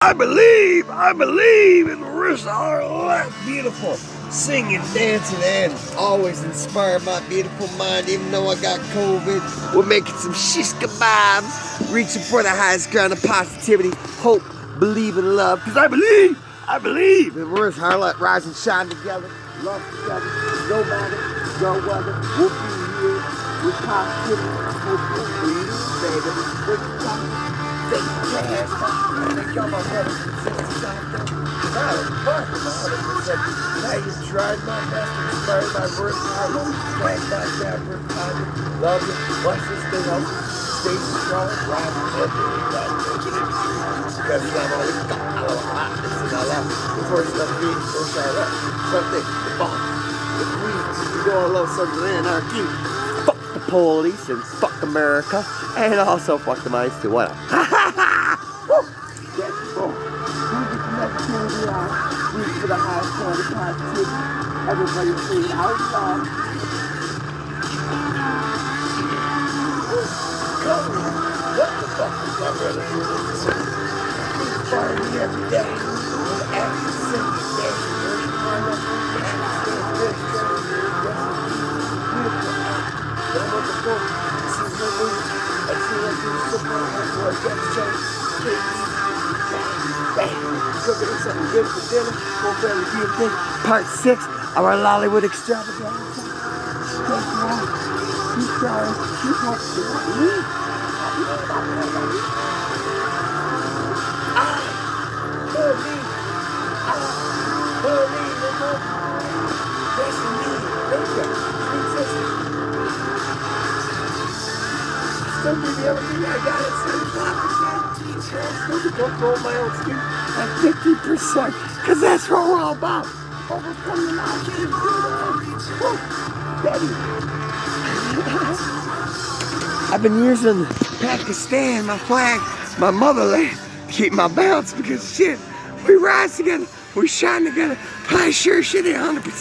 I believe in the rest of our life. Beautiful, singing, dancing, and always inspired my beautiful mind. Even though I got COVID, we're making some shish kebabs, reaching for the highest ground of positivity, hope, believe in love. Cause I believe in the rest of our life. Rise and shine together, love together, no matter, no weather, we'll be here with positivity, hope, believe, baby. We're talking. Take your ass up, and y'all my brother from 65 though. I was far from 100%. Now you tried my best to inspire my verse, my flag my rapper, love you, watch this thing out, stay strong, rise and because I'm always got a lot of hotness in our life. The first love me, first I love. Something, the boss, the queen, you know I love something anarchy. Fuck the police and fuck America, and also fuck the mice too. What up? Reach for the highest point of positivity. Everybody sing out loud. Come on. What the fuck is my brother doing? Inspire me every day. With active singing, dancing, learning karma, and I stand very strong in the beautiful act. But I'm looking forward to seeing no movies. I see like doing football, or a death show, kids. Cooking up something good for dinner. Whole family beautiful. Part 6 of our Lollywood extravaganza. Keep trying. Keep hoping. Still give me everything I got at 75%. Still to control my own skin at 50%. Cause that's what we're all about. Overcome the mountain. Daddy. I've been using Pakistan, my flag, my motherland, to keep my balance because shit, we rise together, we shine together, but I sure shit ain't 100%.